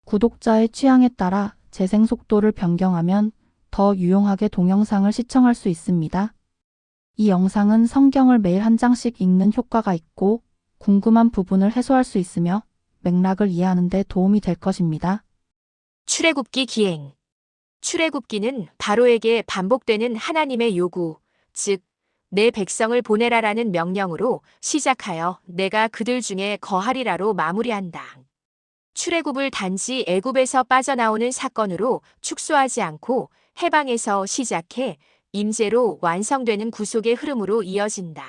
구독자의 취향에 따라 재생 속도를 변경하면 더 유용하게 동영상을 시청할 수 있습니다. 이 영상은 성경을 매일 한 장씩 읽는 효과가 있고 궁금한 부분을 해소할 수 있으며 맥락을 이해하는 데 도움이 될 것입니다. 출애굽기 기행. 출애굽기는 바로에게 반복되는 하나님의 요구, 즉, 내 백성을 보내라라는 명령으로 시작하여 내가 그들 중에 거하리라로 마무리한다. 출애굽을 단지 애굽에서 빠져나오는 사건으로 축소하지 않고 해방에서 시작해 임재로 완성되는 구속의 흐름으로 이어진다.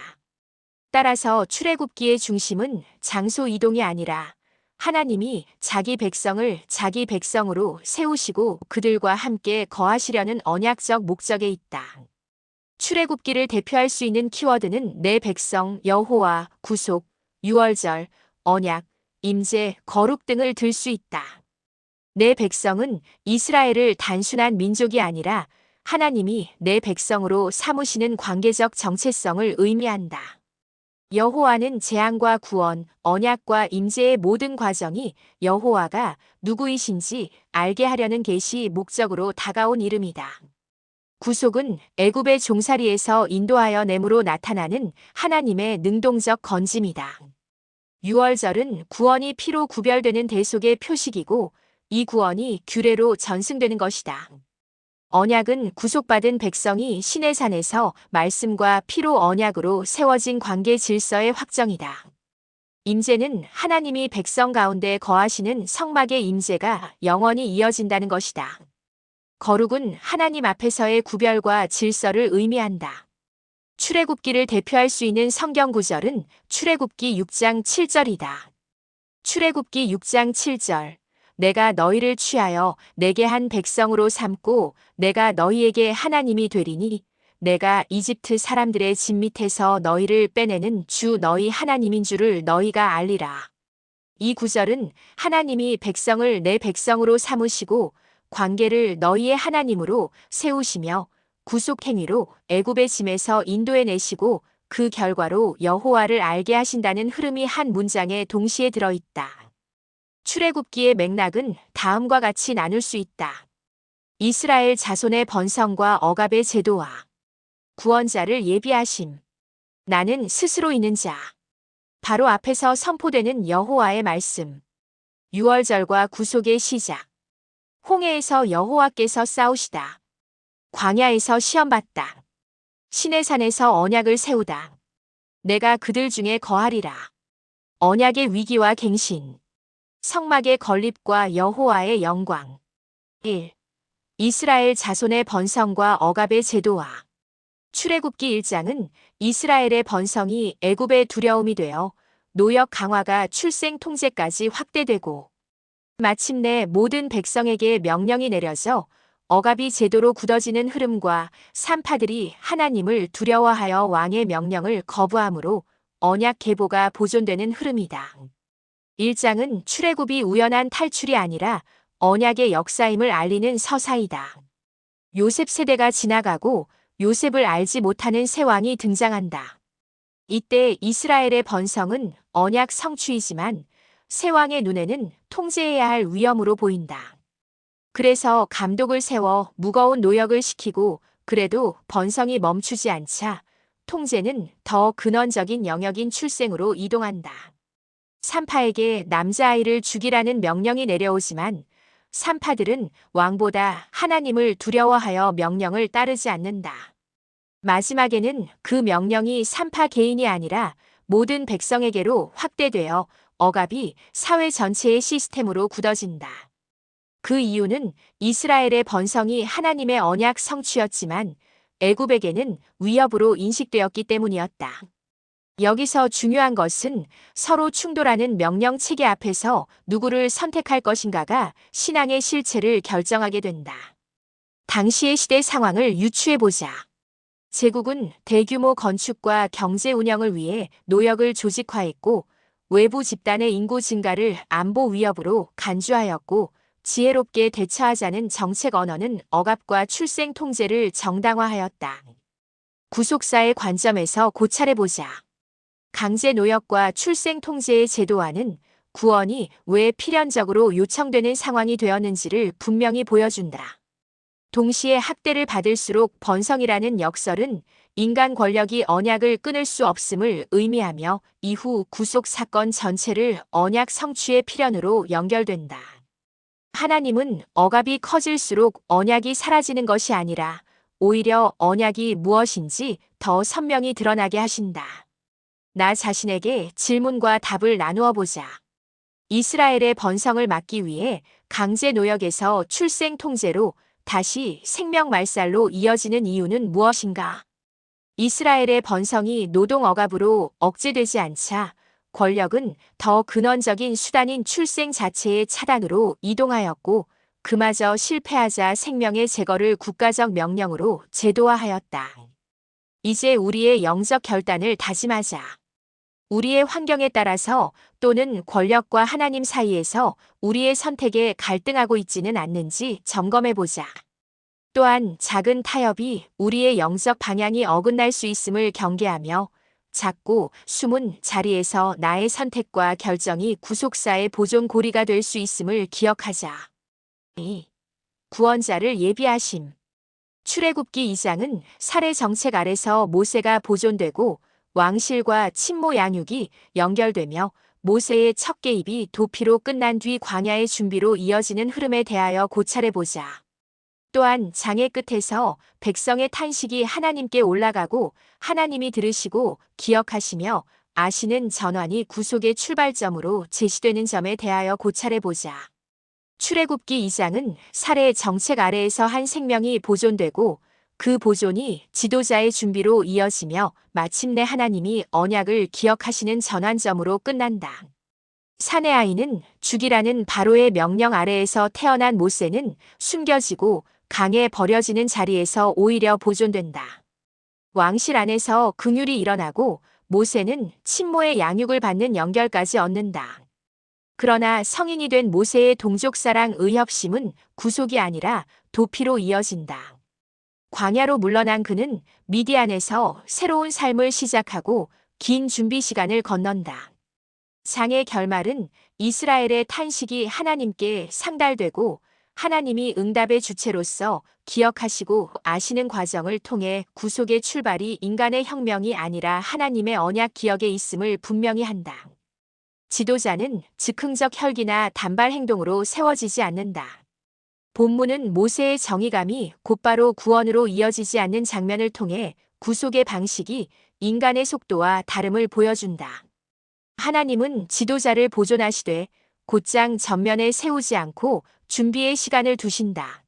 따라서 출애굽기의 중심은 장소 이동이 아니라 하나님이 자기 백성을 자기 백성으로 세우시고 그들과 함께 거하시려는 언약적 목적에 있다. 출애굽기를 대표할 수 있는 키워드는 내 백성, 여호와, 구속, 유월절, 언약, 임재, 거룩 등을 들 수 있다. 내 백성은 이스라엘을 단순한 민족이 아니라 하나님이 내 백성으로 삼으시는 관계적 정체성을 의미한다. 여호와는 재앙과 구원, 언약과 임재의 모든 과정이 여호와가 누구이신지 알게 하려는 계시 목적으로 다가온 이름이다. 구속은 애굽의 종살이에서 인도하여 내므로 나타나는 하나님의 능동적 건짐이다. 유월절은 구원이 피로 구별되는 대속의 표식이고 이 구원이 규례로 전승되는 것이다. 언약은 구속받은 백성이 시내산에서 말씀과 피로 언약으로 세워진 관계 질서의 확정이다. 임재는 하나님이 백성 가운데 거하시는 성막의 임재가 영원히 이어진다는 것이다. 거룩은 하나님 앞에서의 구별과 질서를 의미한다. 출애굽기를 대표할 수 있는 성경 구절은 출애굽기 6장 7절이다. 출애굽기 6장 7절. 내가 너희를 취하여 내게 한 백성으로 삼고 내가 너희에게 하나님이 되리니 내가 이집트 사람들의 집 밑에서 너희를 빼내는 주 너희 하나님인 줄을 너희가 알리라. 이 구절은 하나님이 백성을 내 백성으로 삼으시고 관계를 너희의 하나님으로 세우시며 구속 행위로 애굽의 짐에서 인도해 내시고 그 결과로 여호와를 알게 하신다는 흐름이 한 문장에 동시에 들어있다. 출애굽기의 맥락은 다음과 같이 나눌 수 있다. 이스라엘 자손의 번성과 억압의 제도화. 구원자를 예비하심. 나는 스스로 있는 자. 바로 앞에서 선포되는 여호와의 말씀. 유월절과 구속의 시작. 홍해에서 여호와께서 싸우시다. 광야에서 시험받다. 시내산에서 언약을 세우다. 내가 그들 중에 거하리라. 언약의 위기와 갱신. 성막의 건립과 여호와의 영광. 1. 이스라엘 자손의 번성과 억압의 제도화. 출애굽기 1장은 이스라엘의 번성이 애굽의 두려움이 되어 노역 강화가 출생 통제까지 확대되고 마침내 모든 백성에게 명령이 내려져 억압이 제도로 굳어지는 흐름과 산파들이 하나님을 두려워하여 왕의 명령을 거부함으로 언약 계보가 보존되는 흐름이다. 1장은 출애굽이 우연한 탈출이 아니라 언약의 역사임을 알리는 서사이다. 요셉 세대가 지나가고 요셉을 알지 못하는 새 왕이 등장한다. 이때 이스라엘의 번성은 언약 성취이지만 새 왕의 눈에는 통제해야 할 위험으로 보인다. 그래서 감독을 세워 무거운 노역을 시키고 그래도 번성이 멈추지 않자 통제는 더 근원적인 영역인 출생으로 이동한다. 산파에게 남자아이를 죽이라는 명령이 내려오지만 산파들은 왕보다 하나님을 두려워하여 명령을 따르지 않는다. 마지막에는 그 명령이 산파 개인이 아니라 모든 백성에게로 확대되어 억압이 사회 전체의 시스템으로 굳어진다. 그 이유는 이스라엘의 번성이 하나님의 언약 성취였지만 애굽에게는 위협으로 인식되었기 때문이었다. 여기서 중요한 것은 서로 충돌하는 명령 체계 앞에서 누구를 선택할 것인가가 신앙의 실체를 결정하게 된다. 당시의 시대 상황을 유추해보자. 제국은 대규모 건축과 경제 운영을 위해 노역을 조직화했고 외부 집단의 인구 증가를 안보 위협으로 간주하였고 지혜롭게 대처하자는 정책 언어는 억압과 출생 통제를 정당화하였다. 구속사의 관점에서 고찰해보자. 강제 노역과 출생 통제의 제도화는 구원이 왜 필연적으로 요청되는 상황이 되었는지를 분명히 보여준다. 동시에 학대를 받을수록 번성이라는 역설은 인간 권력이 언약을 끊을 수 없음을 의미하며 이후 구속 사건 전체를 언약 성취의 필연으로 연결된다. 하나님은 억압이 커질수록 언약이 사라지는 것이 아니라 오히려 언약이 무엇인지 더 선명히 드러나게 하신다. 나 자신에게 질문과 답을 나누어 보자. 이스라엘의 번성을 막기 위해 강제 노역에서 출생 통제로 다시 생명 말살로 이어지는 이유는 무엇인가? 이스라엘의 번성이 노동 억압으로 억제되지 않자 권력은 더 근원적인 수단인 출생 자체의 차단으로 이동하였고 그마저 실패하자 생명의 제거를 국가적 명령으로 제도화하였다. 이제 우리의 영적 결단을 다짐하자. 우리의 환경에 따라서 또는 권력과 하나님 사이에서 우리의 선택에 갈등하고 있지는 않는지 점검해보자. 또한 작은 타협이 우리의 영적 방향이 어긋날 수 있음을 경계하며 작고 숨은 자리에서 나의 선택과 결정이 구속사의 보존 고리가 될 수 있음을 기억하자. 2. 구원자를 예비하심. 출애굽기 2장은 살해 정책 아래서 모세가 보존되고 왕실과 친모 양육이 연결되며 모세의 첫 개입이 도피로 끝난 뒤 광야의 준비로 이어지는 흐름에 대하여 고찰해보자. 또한 장의 끝에서 백성의 탄식이 하나님께 올라가고 하나님이 들으시고 기억하시며 아시는 전환이 구속의 출발점으로 제시되는 점에 대하여 고찰해보자. 출애굽기 2장은 살해 정책 아래에서 한 생명이 보존되고 그 보존이 지도자의 준비로 이어지며 마침내 하나님이 언약을 기억하시는 전환점으로 끝난다. 사내 아이는 죽이라는 바로의 명령 아래에서 태어난 모세는 숨겨지고 강에 버려지는 자리에서 오히려 보존된다. 왕실 안에서 긍휼이 일어나고 모세는 친모의 양육을 받는 연결까지 얻는다. 그러나 성인이 된 모세의 동족사랑 의협심은 구속이 아니라 도피로 이어진다. 광야로 물러난 그는 미디안에서 새로운 삶을 시작하고 긴 준비 시간을 건넌다. 장의 결말은 이스라엘의 탄식이 하나님께 상달되고 하나님이 응답의 주체로서 기억하시고 아시는 과정을 통해 구속의 출발이 인간의 혁명이 아니라 하나님의 언약 기억에 있음을 분명히 한다. 지도자는 즉흥적 혈기나 단발 행동으로 세워지지 않는다. 본문은 모세의 정의감이 곧바로 구원으로 이어지지 않는 장면을 통해 구속의 방식이 인간의 속도와 다름을 보여준다. 하나님은 지도자를 보존하시되 곧장 전면에 세우지 않고 준비의 시간을 두신다.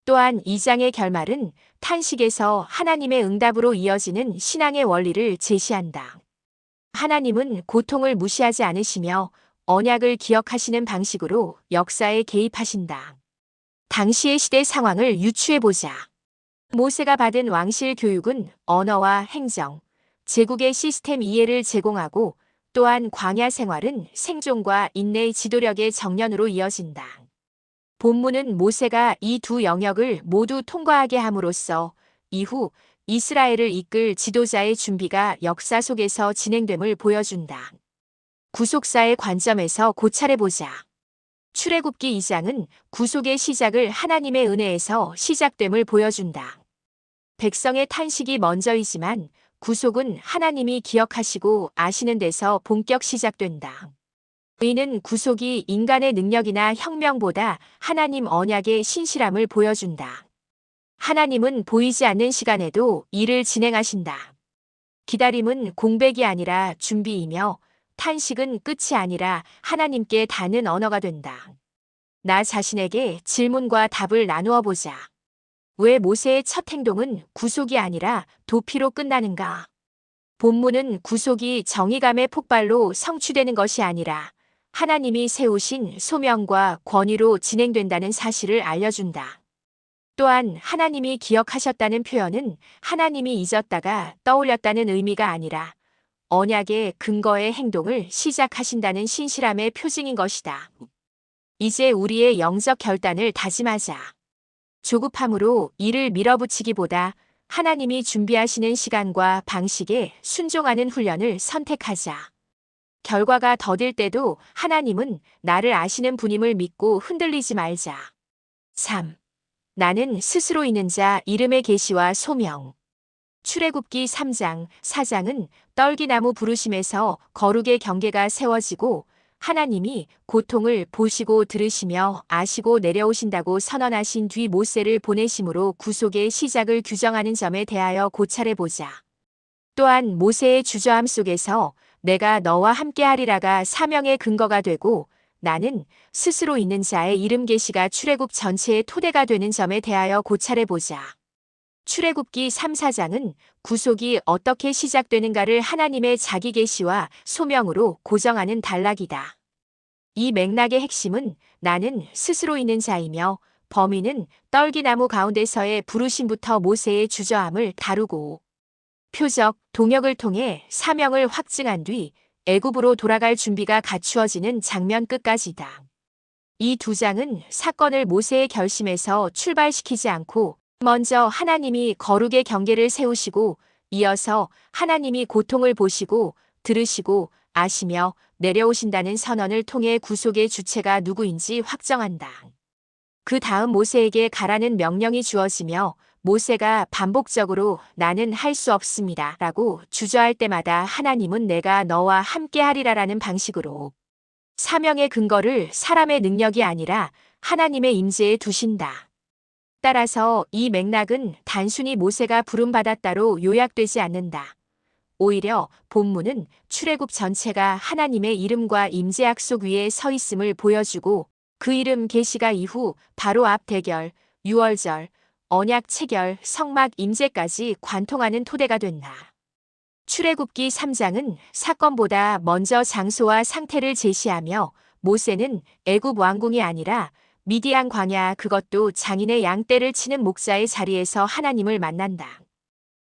또한 2장의 결말은 탄식에서 하나님의 응답으로 이어지는 신앙의 원리를 제시한다. 하나님은 고통을 무시하지 않으시며 언약을 기억하시는 방식으로 역사에 개입하신다. 당시의 시대 상황을 유추해보자. 모세가 받은 왕실 교육은 언어와 행정, 제국의 시스템 이해를 제공하고 또한 광야 생활은 생존과 인내의 지도력의 정년으로 이어진다. 본문은 모세가 이 두 영역을 모두 통과하게 함으로써 이후 이스라엘을 이끌 지도자의 준비가 역사 속에서 진행됨을 보여준다. 구속사의 관점에서 고찰해보자. 출애굽기 2장은 구속의 시작을 하나님의 은혜에서 시작됨을 보여준다. 백성의 탄식이 먼저이지만 구속은 하나님이 기억하시고 아시는 데서 본격 시작된다. 이는 구속이 인간의 능력이나 혁명보다 하나님 언약의 신실함을 보여준다. 하나님은 보이지 않는 시간에도 일을 진행하신다. 기다림은 공백이 아니라 준비이며 탄식은 끝이 아니라 하나님께 닿는 언어가 된다. 나 자신에게 질문과 답을 나누어 보자. 왜 모세의 첫 행동은 구속이 아니라 도피로 끝나는가? 본문은 구속이 정의감의 폭발로 성취되는 것이 아니라 하나님이 세우신 소명과 권위로 진행된다는 사실을 알려준다. 또한 하나님이 기억하셨다는 표현은 하나님이 잊었다가 떠올렸다는 의미가 아니라 언약의 근거의 행동을 시작하신다는 신실함의 표징인 것이다. 이제 우리의 영적 결단을 다짐하자. 조급함으로 일을 밀어붙이기보다 하나님이 준비하시는 시간과 방식에 순종하는 훈련을 선택하자. 결과가 더딜 때도 하나님은 나를 아시는 분임을 믿고 흔들리지 말자. 3. 나는 스스로 있는 자 이름의 계시와 소명. 출애굽기 3장, 4장은 떨기나무 부르심에서 거룩의 경계가 세워지고 하나님이 고통을 보시고 들으시며 아시고 내려오신다고 선언하신 뒤 모세를 보내심으로 구속의 시작을 규정하는 점에 대하여 고찰해보자. 또한 모세의 주저함 속에서 내가 너와 함께하리라가 사명의 근거가 되고 나는 스스로 있는 자의 이름 계시가 출애굽 전체의 토대가 되는 점에 대하여 고찰해보자. 출애굽기 3, 4장은 구속이 어떻게 시작되는가를 하나님의 자기 계시와 소명으로 고정하는 단락이다. 이 맥락의 핵심은 나는 스스로 있는 자이며 범위는 떨기나무 가운데서의 부르심부터 모세의 주저함을 다루고 표적, 동역을 통해 사명을 확증한 뒤 애굽으로 돌아갈 준비가 갖추어지는 장면 끝까지다. 이 두 장은 사건을 모세의 결심에서 출발시키지 않고 먼저 하나님이 거룩의 경계를 세우시고 이어서 하나님이 고통을 보시고 들으시고 아시며 내려오신다는 선언을 통해 구속의 주체가 누구인지 확정한다. 그 다음 모세에게 가라는 명령이 주어지며 모세가 반복적으로 나는 할 수 없습니다 라고 주저할 때마다 하나님은 내가 너와 함께 하리라라는 방식으로 사명의 근거를 사람의 능력이 아니라 하나님의 임재에 두신다. 따라서 이 맥락은 단순히 모세가 부름받았다로 요약되지 않는다. 오히려 본문은 출애굽 전체가 하나님의 이름과 임재 약속 위에 서 있음을 보여주고 그 이름 계시가 이후 바로 앞 대결, 유월절, 언약 체결, 성막 임재까지 관통하는 토대가 된다. 출애굽기 3장은 사건보다 먼저 장소와 상태를 제시하며 모세는 애굽 왕궁이 아니라 미디안 광야 그것도 장인의 양떼를 치는 목자의 자리에서 하나님을 만난다.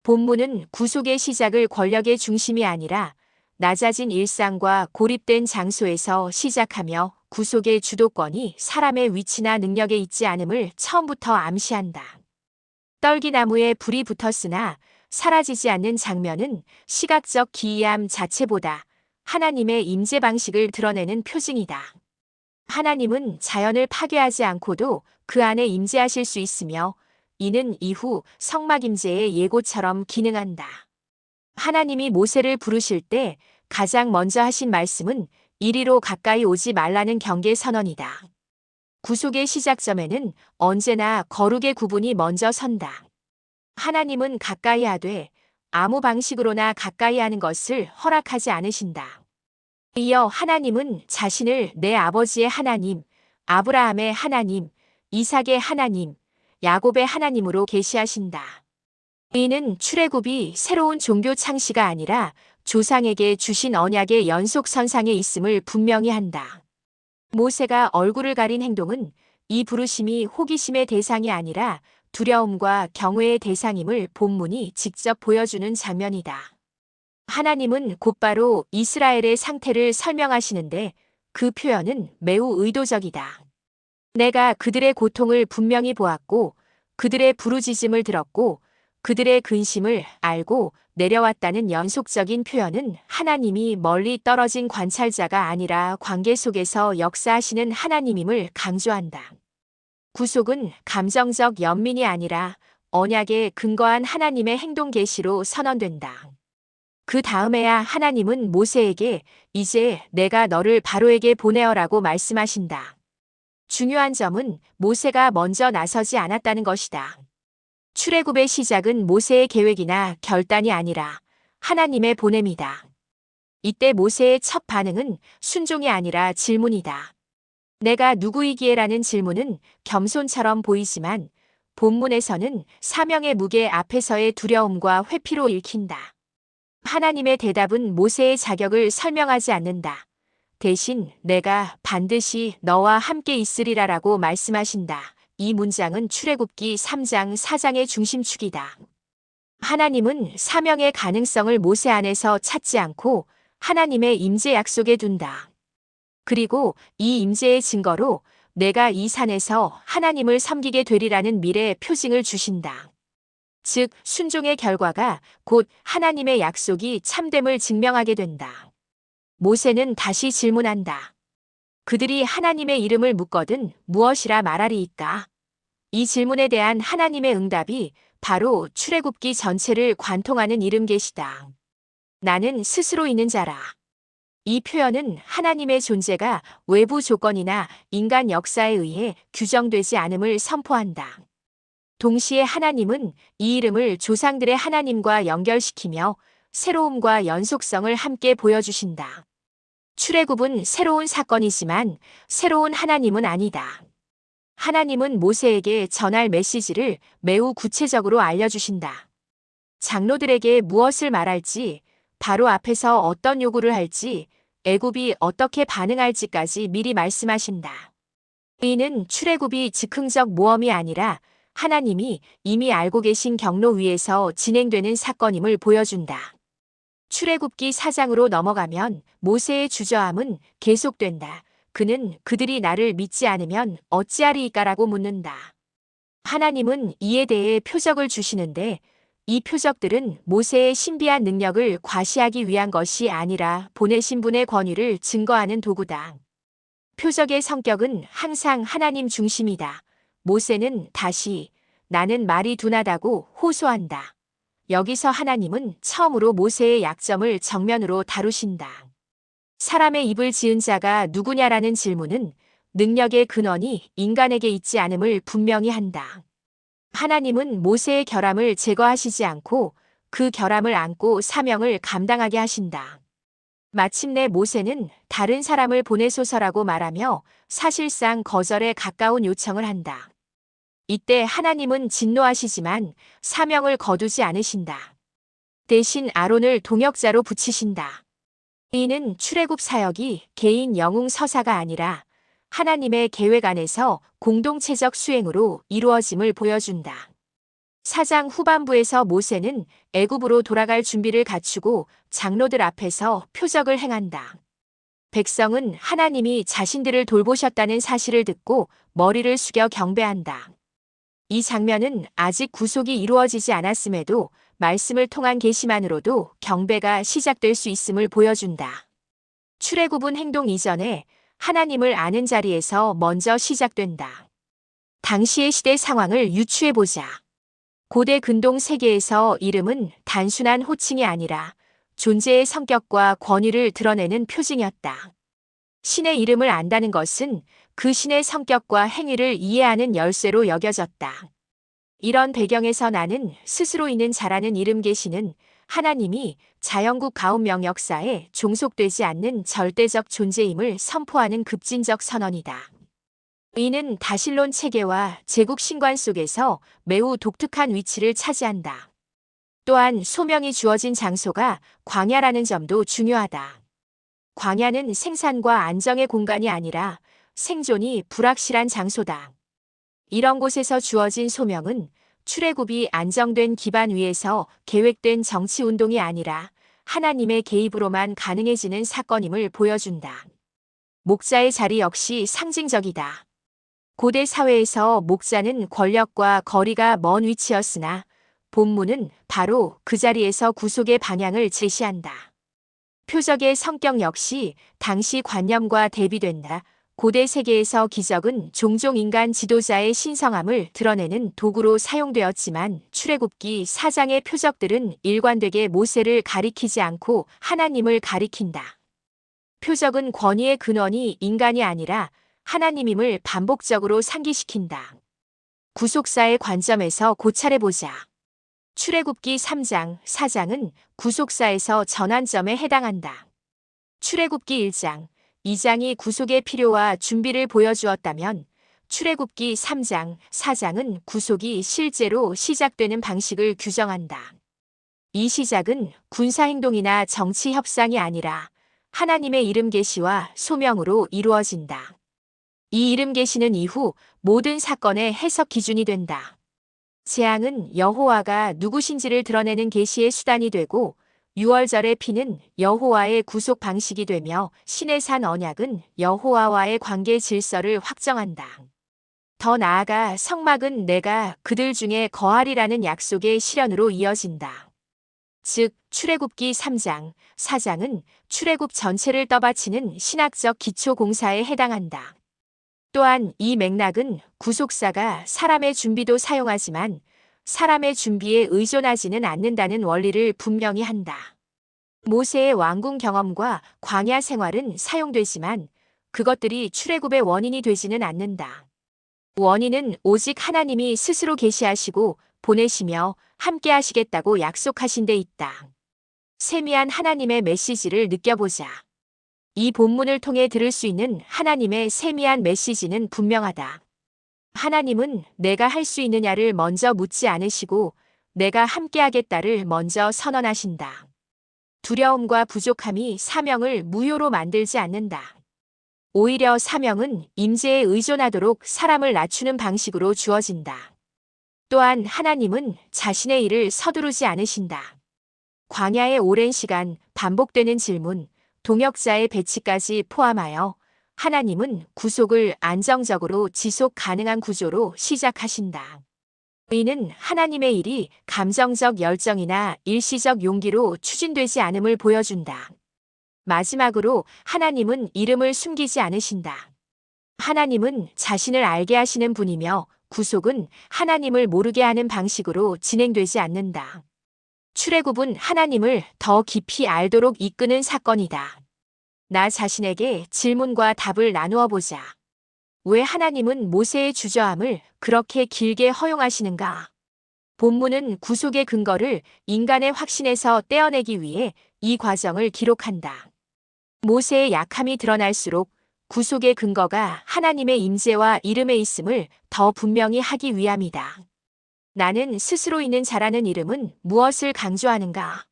본문은 구속의 시작을 권력의 중심이 아니라 낮아진 일상과 고립된 장소에서 시작하며 구속의 주도권이 사람의 위치나 능력에 있지 않음을 처음부터 암시한다. 떨기나무에 불이 붙었으나 사라지지 않는 장면은 시각적 기이함 자체보다 하나님의 임재 방식을 드러내는 표징이다. 하나님은 자연을 파괴하지 않고도 그 안에 임재하실 수 있으며 이는 이후 성막 임재의 예고처럼 기능한다. 하나님이 모세를 부르실 때 가장 먼저 하신 말씀은 이리로 가까이 오지 말라는 경계 선언이다. 구속의 시작점에는 언제나 거룩의 구분이 먼저 선다. 하나님은 가까이 하되 아무 방식으로나 가까이 하는 것을 허락하지 않으신다. 이어 하나님은 자신을 내 아버지의 하나님, 아브라함의 하나님, 이삭의 하나님, 야곱의 하나님으로 계시하신다. 이는 출애굽이 새로운 종교 창시가 아니라 조상에게 주신 언약의 연속선상에 있음을 분명히 한다. 모세가 얼굴을 가린 행동은 이 부르심이 호기심의 대상이 아니라 두려움과 경외의 대상임을 본문이 직접 보여주는 장면이다. 하나님은 곧바로 이스라엘의 상태를 설명하시는데 그 표현은 매우 의도적이다. 내가 그들의 고통을 분명히 보았고 그들의 부르짖음을 들었고 그들의 근심을 알고 내려왔다는 연속적인 표현은 하나님이 멀리 떨어진 관찰자가 아니라 관계 속에서 역사하시는 하나님임을 강조한다. 구속은 감정적 연민이 아니라 언약에 근거한 하나님의 행동 계시로 선언된다. 그 다음에야 하나님은 모세에게 이제 내가 너를 바로에게 보내어라고 말씀하신다. 중요한 점은 모세가 먼저 나서지 않았다는 것이다. 출애굽의 시작은 모세의 계획이나 결단이 아니라 하나님의 보냄이다. 이때 모세의 첫 반응은 순종이 아니라 질문이다. 내가 누구이기에라는 질문은 겸손처럼 보이지만 본문에서는 사명의 무게 앞에서의 두려움과 회피로 읽힌다. 하나님의 대답은 모세의 자격을 설명하지 않는다. 대신 내가 반드시 너와 함께 있으리라라고 말씀하신다. 이 문장은 출애굽기 3장 4장의 중심축이다. 하나님은 사명의 가능성을 모세 안에서 찾지 않고 하나님의 임재 약속에 둔다. 그리고 이 임재의 증거로 내가 이 산에서 하나님을 섬기게 되리라는 미래의 표징을 주신다. 즉, 순종의 결과가 곧 하나님의 약속이 참됨을 증명하게 된다. 모세는 다시 질문한다. 그들이 하나님의 이름을 묻거든 무엇이라 말하리이까? 이 질문에 대한 하나님의 응답이 바로 출애굽기 전체를 관통하는 이름 계시다. 나는 스스로 있는 자라. 이 표현은 하나님의 존재가 외부 조건이나 인간 역사에 의해 규정되지 않음을 선포한다. 동시에 하나님은 이 이름을 조상들의 하나님과 연결시키며 새로움과 연속성을 함께 보여주신다. 출애굽은 새로운 사건이지만 새로운 하나님은 아니다. 하나님은 모세에게 전할 메시지를 매우 구체적으로 알려주신다. 장로들에게 무엇을 말할지, 바로 앞에서 어떤 요구를 할지, 애굽이 어떻게 반응할지까지 미리 말씀하신다. 이는 출애굽이 즉흥적 모험이 아니라 하나님이 이미 알고 계신 경로 위에서 진행되는 사건임을 보여준다. 출애굽기 4장으로 넘어가면 모세의 주저함은 계속된다. 그는 그들이 나를 믿지 않으면 어찌하리이까라고 묻는다. 하나님은 이에 대해 표적을 주시는데 이 표적들은 모세의 신비한 능력을 과시하기 위한 것이 아니라 보내신 분의 권위를 증거하는 도구다. 표적의 성격은 항상 하나님 중심이다. 모세는 다시 나는 말이 둔하다고 호소한다. 여기서 하나님은 처음으로 모세의 약점을 정면으로 다루신다. 사람의 입을 지은 자가 누구냐라는 질문은 능력의 근원이 인간에게 있지 않음을 분명히 한다. 하나님은 모세의 결함을 제거하시지 않고 그 결함을 안고 사명을 감당하게 하신다. 마침내 모세는 다른 사람을 보내소서라고 말하며 사실상 거절에 가까운 요청을 한다. 이때 하나님은 진노하시지만 사명을 거두지 않으신다. 대신 아론을 동역자로 붙이신다. 이는 출애굽 사역이 개인 영웅 서사가 아니라 하나님의 계획 안에서 공동체적 수행으로 이루어짐을 보여준다. 4장 후반부에서 모세는 애굽으로 돌아갈 준비를 갖추고 장로들 앞에서 표적을 행한다. 백성은 하나님이 자신들을 돌보셨다는 사실을 듣고 머리를 숙여 경배한다. 이 장면은 아직 구속이 이루어지지 않았음에도 말씀을 통한 계시만으로도 경배가 시작될 수 있음을 보여준다. 출애굽은 행동 이전에 하나님을 아는 자리에서 먼저 시작된다. 당시의 시대 상황을 유추해보자. 고대 근동 세계에서 이름은 단순한 호칭이 아니라 존재의 성격과 권위를 드러내는 표징이었다. 신의 이름을 안다는 것은 그 신의 성격과 행위를 이해하는 열쇠로 여겨졌다. 이런 배경에서 나는 스스로 있는 자라는 이름 계시는 하나님이 자연국 가운명 역사에 종속되지 않는 절대적 존재임을 선포하는 급진적 선언이다. 이는 다실론 체계와 제국 신관 속에서 매우 독특한 위치를 차지한다. 또한 소명이 주어진 장소가 광야라는 점도 중요하다. 광야는 생산과 안정의 공간이 아니라 생존이 불확실한 장소다. 이런 곳에서 주어진 소명은 출애굽이 안정된 기반 위에서 계획된 정치운동이 아니라 하나님의 개입으로만 가능해지는 사건임을 보여준다. 목자의 자리 역시 상징적이다. 고대 사회에서 목자는 권력과 거리가 먼 위치였으나 본문은 바로 그 자리에서 구속의 방향을 제시한다. 표적의 성격 역시 당시 관념과 대비된다. 고대 세계에서 기적은 종종 인간 지도자의 신성함을 드러내는 도구로 사용되었지만 출애굽기 4장의 표적들은 일관되게 모세를 가리키지 않고 하나님을 가리킨다. 표적은 권위의 근원이 인간이 아니라 하나님임을 반복적으로 상기시킨다. 구속사의 관점에서 고찰해보자. 출애굽기 3장, 4장은 구속사에서 전환점에 해당한다. 출애굽기 1장, 2장이 구속의 필요와 준비를 보여주었다면 출애굽기 3장, 4장은 구속이 실제로 시작되는 방식을 규정한다. 이 시작은 군사행동이나 정치 협상이 아니라 하나님의 이름 계시와 소명으로 이루어진다. 이 이름 계시는 이후 모든 사건의 해석 기준이 된다. 재앙은 여호와가 누구신지를 드러내는 계시의 수단이 되고 유월절의 피는 여호와의 구속 방식이 되며 신의 산 언약은 여호와와의 관계 질서를 확정한다. 더 나아가 성막은 내가 그들 중에 거하리라는 약속의 실현으로 이어진다. 즉 출애굽기 3장, 4장은 출애굽 전체를 떠받치는 신학적 기초 공사에 해당한다. 또한 이 맥락은 구속사가 사람의 준비도 사용하지만 사람의 준비에 의존하지는 않는다는 원리를 분명히 한다. 모세의 왕궁 경험과 광야 생활은 사용되지만 그것들이 출애굽의 원인이 되지는 않는다. 원인은 오직 하나님이 스스로 계시하시고 보내시며 함께 하시겠다고 약속하신 데 있다. 세미한 하나님의 메시지를 느껴보자. 이 본문을 통해 들을 수 있는 하나님의 세미한 메시지는 분명하다. 하나님은 내가 할 수 있느냐를 먼저 묻지 않으시고 내가 함께 하겠다를 먼저 선언하신다. 두려움과 부족함이 사명을 무효로 만들지 않는다. 오히려 사명은 임재에 의존하도록 사람을 낮추는 방식으로 주어진다. 또한 하나님은 자신의 일을 서두르지 않으신다. 광야의 오랜 시간 반복되는 질문, 동역자의 배치까지 포함하여 하나님은 구속을 안정적으로 지속 가능한 구조로 시작하신다. 이는 하나님의 일이 감정적 열정이나 일시적 용기로 추진되지 않음을 보여준다. 마지막으로 하나님은 이름을 숨기지 않으신다. 하나님은 자신을 알게 하시는 분이며 구속은 하나님을 모르게 하는 방식으로 진행되지 않는다. 출애굽은 하나님을 더 깊이 알도록 이끄는 사건이다. 나 자신에게 질문과 답을 나누어 보자. 왜 하나님은 모세의 주저함을 그렇게 길게 허용하시는가? 본문은 구속의 근거를 인간의 확신에서 떼어내기 위해 이 과정을 기록한다. 모세의 약함이 드러날수록 구속의 근거가 하나님의 임재와 이름에 있음을 더 분명히 하기 위함이다. 나는 스스로 있는 자라는 이름은 무엇을 강조하는가?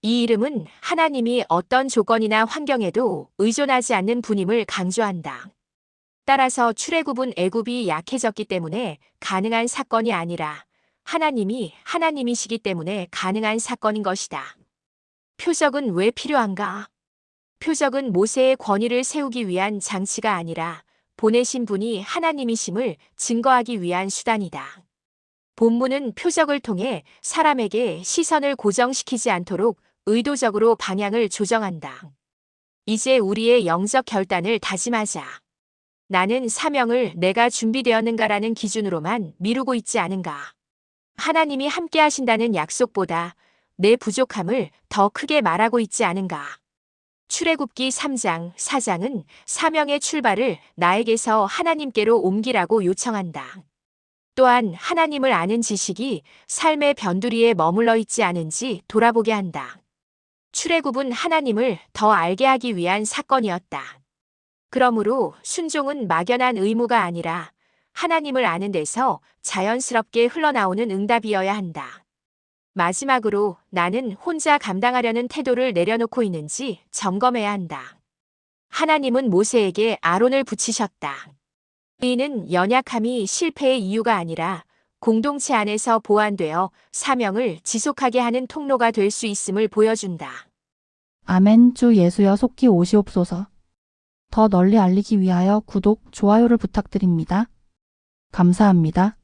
이 이름은 하나님이 어떤 조건이나 환경에도 의존하지 않는 분임을 강조한다. 따라서 출애굽은 애굽이 약해졌기 때문에 가능한 사건이 아니라 하나님이 하나님이시기 때문에 가능한 사건인 것이다. 표적은 왜 필요한가? 표적은 모세의 권위를 세우기 위한 장치가 아니라 보내신 분이 하나님이심을 증거하기 위한 수단이다. 본문은 표적을 통해 사람에게 시선을 고정시키지 않도록 의도적으로 방향을 조정한다. 이제 우리의 영적 결단을 다짐하자. 나는 사명을 내가 준비되었는가라는 기준으로만 미루고 있지 않은가. 하나님이 함께 하신다는 약속보다 내 부족함을 더 크게 말하고 있지 않은가. 출애굽기 3장, 4장은 사명의 출발을 나에게서 하나님께로 옮기라고 요청한다. 또한 하나님을 아는 지식이 삶의 변두리에 머물러 있지 않은지 돌아보게 한다. 출애굽은 하나님을 더 알게 하기 위한 사건이었다. 그러므로 순종은 막연한 의무가 아니라 하나님을 아는 데서 자연스럽게 흘러나오는 응답이어야 한다. 마지막으로 나는 혼자 감당하려는 태도를 내려놓고 있는지 점검해야 한다. 하나님은 모세에게 아론을 붙이셨다. 이는 연약함이 실패의 이유가 아니라 공동체 안에서 보완되어 사명을 지속하게 하는 통로가 될 수 있음을 보여준다. 아멘. 주 예수여 속히 오시옵소서. 더 널리 알리기 위하여 구독, 좋아요를 부탁드립니다. 감사합니다.